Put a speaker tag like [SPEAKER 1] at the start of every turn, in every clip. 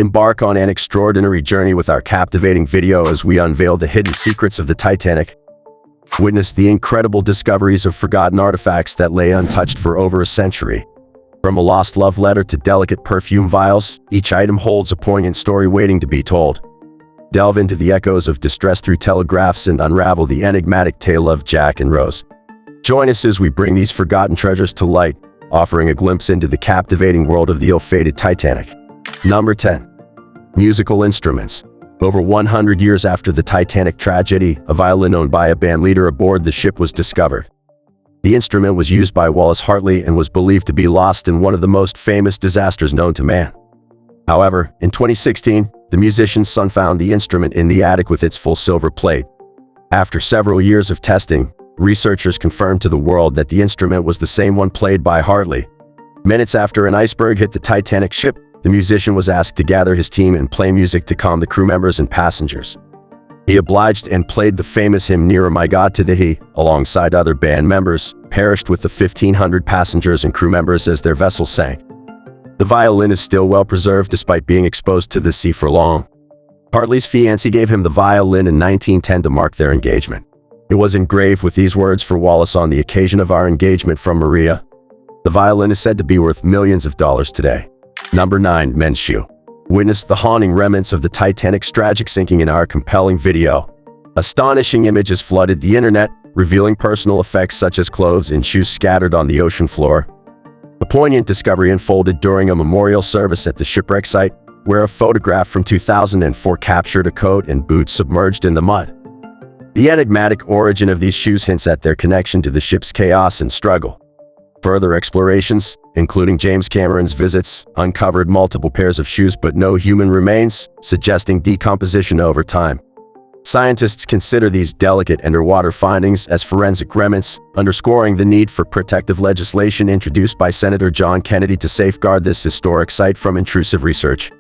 [SPEAKER 1] Embark on an extraordinary journey with our captivating video as we unveil the hidden secrets of the Titanic. Witness the incredible discoveries of forgotten artifacts that lay untouched for over a century. From a lost love letter to delicate perfume vials, each item holds a poignant story waiting to be told. Delve into the echoes of distress through telegraphs and unravel the enigmatic tale of Jack and Rose. Join us as we bring these forgotten treasures to light, offering a glimpse into the captivating world of the ill-fated Titanic. Number 10. Musical instruments. Over 100 years after the Titanic tragedy, a violin owned by a band leader aboard the ship was discovered. The instrument was used by Wallace Hartley and was believed to be lost in one of the most famous disasters known to man. However, in 2016, the musician's son found the instrument in the attic with its full silver plate. After several years of testing, researchers confirmed to the world that the instrument was the same one played by Hartley. Minutes after an iceberg hit the Titanic ship, the musician was asked to gather his team and play music to calm the crew members and passengers. He obliged and played the famous hymn "Nearer My God to Thee," alongside other band members, perished with the 1,500 passengers and crew members as their vessel sank. The violin is still well preserved despite being exposed to the sea for long. Hartley's fiancée gave him the violin in 1910 to mark their engagement. It was engraved with these words for Wallace: "On the occasion of our engagement, from Maria." The violin is said to be worth millions of dollars today. Number 9. Men's shoe. Witness the haunting remnants of the Titanic's tragic sinking in our compelling video. Astonishing images flooded the internet, revealing personal effects such as clothes and shoes scattered on the ocean floor. A poignant discovery unfolded during a memorial service at the shipwreck site, where a photograph from 2004 captured a coat and boots submerged in the mud. The enigmatic origin of these shoes hints at their connection to the ship's chaos and struggle. Further explorations, including James Cameron's visits, uncovered multiple pairs of shoes but no human remains, suggesting decomposition over time. Scientists consider these delicate underwater findings as forensic remnants, underscoring the need for protective legislation introduced by Senator John Kennedy to safeguard this historic site from intrusive research.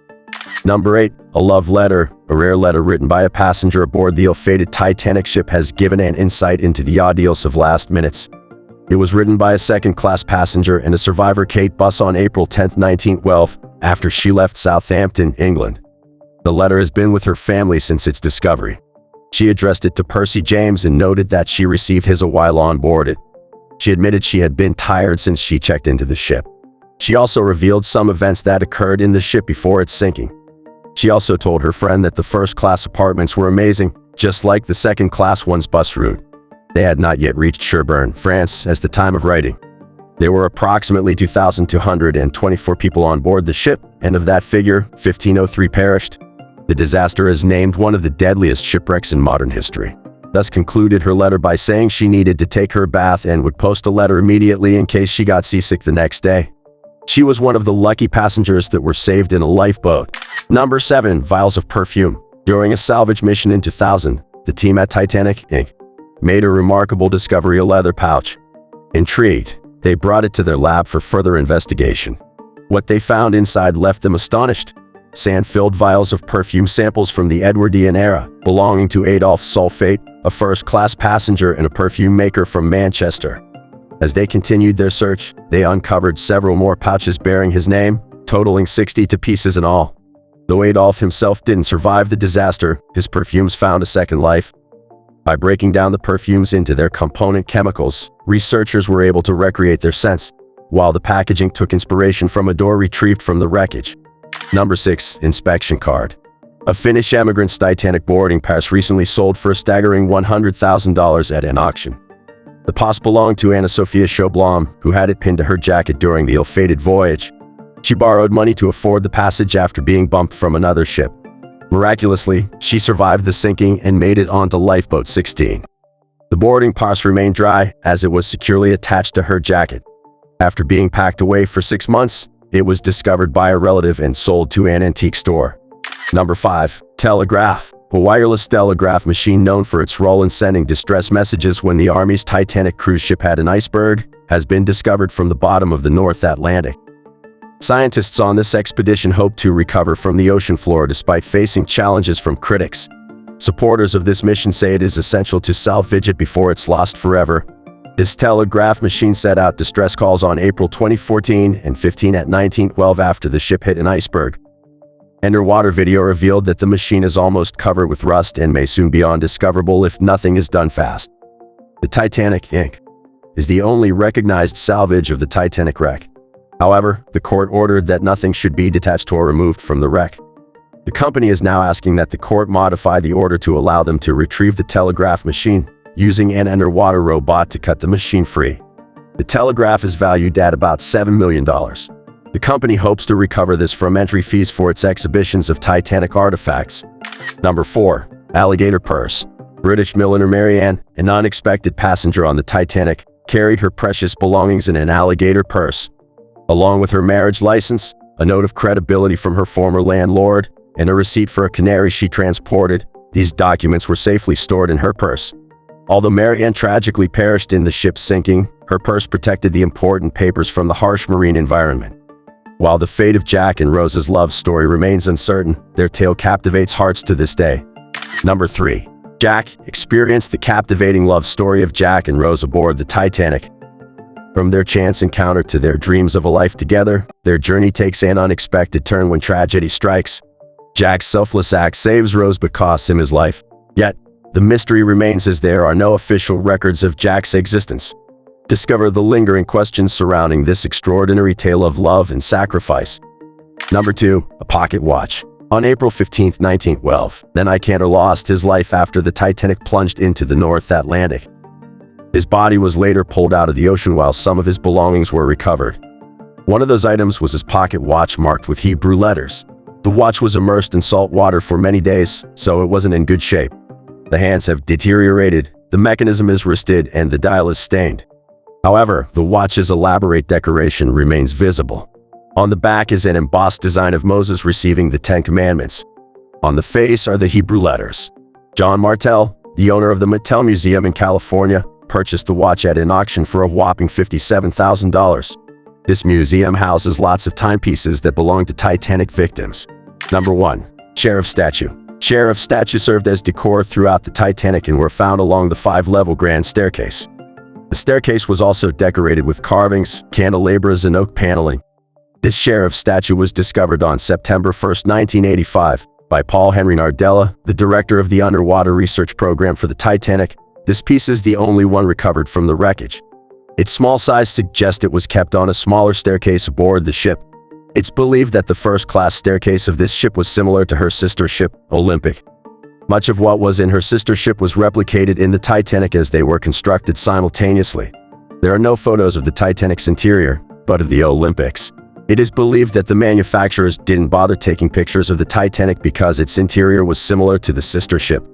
[SPEAKER 1] Number 8. A love letter. A rare letter written by a passenger aboard the ill-fated Titanic ship has given an insight into the ordeals of last minutes. It was written by a second-class passenger and a survivor, Kate Buss, on April 10, 1912, after she left Southampton, England. The letter has been with her family since its discovery. She addressed it to Percy James and noted that she received his while on board it. She admitted she had been tired since she checked into the ship. She also revealed some events that occurred in the ship before its sinking. She also told her friend that the first-class apartments were amazing, just like the second-class one's bus route. They had not yet reached Cherbourg, France, at the time of writing. There were approximately 2,224 people on board the ship, and of that figure, 1,503 perished. The disaster is named one of the deadliest shipwrecks in modern history. Thus concluded her letter by saying she needed to take her bath and would post a letter immediately in case she got seasick the next day. She was one of the lucky passengers that were saved in a lifeboat. Number 7. Vials of perfume. During a salvage mission in 2000, the team at Titanic, Inc. made a remarkable discovery: a leather pouch. Intrigued, they brought it to their lab for further investigation. What they found inside left them astonished. Sand-filled vials of perfume samples from the Edwardian era, belonging to Adolphe Sulfate, a first-class passenger and a perfume maker from Manchester. As they continued their search, they uncovered several more pouches bearing his name, totaling 62 pieces in all. Though Adolphe himself didn't survive the disaster, his perfumes found a second life. By breaking down the perfumes into their component chemicals, researchers were able to recreate their scents, while the packaging took inspiration from a door retrieved from the wreckage. Number 6. Inspection card. A Finnish emigrant's Titanic boarding pass recently sold for a staggering $100,000 at an auction. The pass belonged to Anna Sophia Sjöblom, who had it pinned to her jacket during the ill-fated voyage. She borrowed money to afford the passage after being bumped from another ship. Miraculously, she survived the sinking and made it onto Lifeboat 16. The boarding pass remained dry, as it was securely attached to her jacket. After being packed away for 6 months, it was discovered by a relative and sold to an antique store. Number 5. Telegraph. A wireless telegraph machine known for its role in sending distress messages when the Army's Titanic cruise ship had an iceberg, has been discovered from the bottom of the North Atlantic. Scientists on this expedition hope to recover from the ocean floor despite facing challenges from critics. Supporters of this mission say it is essential to salvage it before it's lost forever. This telegraph machine sent out distress calls on April 2014 and 15 at 1912 after the ship hit an iceberg. Underwater video revealed that the machine is almost covered with rust and may soon be undiscoverable if nothing is done fast. The Titanic, Inc. is the only recognized salvage of the Titanic wreck. However, the court ordered that nothing should be detached or removed from the wreck. The company is now asking that the court modify the order to allow them to retrieve the telegraph machine, using an underwater robot to cut the machine free. The telegraph is valued at about $7 million. The company hopes to recover this from entry fees for its exhibitions of Titanic artifacts. Number 4. Alligator Purse. British millionaire Marianne, an unexpected passenger on the Titanic, carried her precious belongings in an alligator purse. Along with her marriage license, a note of credibility from her former landlord, and a receipt for a canary she transported, these documents were safely stored in her purse. Although Marianne tragically perished in the ship's sinking, her purse protected the important papers from the harsh marine environment. While the fate of Jack and Rose's love story remains uncertain, their tale captivates hearts to this day. Number 3. Jack experienced the captivating love story of Jack and Rose aboard the Titanic. From their chance encounter to their dreams of a life together, their journey takes an unexpected turn when tragedy strikes. Jack's selfless act saves Rose but costs him his life. Yet, the mystery remains as there are no official records of Jack's existence. Discover the lingering questions surrounding this extraordinary tale of love and sacrifice. Number 2. A pocket watch. On April 15, 1912, then Icander lost his life after the Titanic plunged into the North Atlantic. His body was later pulled out of the ocean while some of his belongings were recovered. One of those items was his pocket watch marked with Hebrew letters. The watch was immersed in salt water for many days, so it wasn't in good shape. The hands have deteriorated, the mechanism is rusted, and the dial is stained. However, the watch's elaborate decoration remains visible. On the back is an embossed design of Moses receiving the Ten Commandments. On the face are the Hebrew letters. John Martel, the owner of the Martel Museum in California, purchased the watch at an auction for a whopping $57,000. This museum houses lots of timepieces that belong to Titanic victims. Number 1. Sheriff Statue. Sheriff statues served as decor throughout the Titanic and were found along the 5-level grand staircase. The staircase was also decorated with carvings, candelabras, and oak paneling. This sheriff statue was discovered on September 1, 1985, by Paul Henry Nardella, the director of the underwater research program for the Titanic. This piece is the only one recovered from the wreckage. Its small size suggests it was kept on a smaller staircase aboard the ship. It's believed that the first-class staircase of this ship was similar to her sister ship, Olympic. Much of what was in her sister ship was replicated in the Titanic as they were constructed simultaneously. There are no photos of the Titanic's interior, but of the Olympics. It is believed that the manufacturers didn't bother taking pictures of the Titanic because its interior was similar to the sister ship.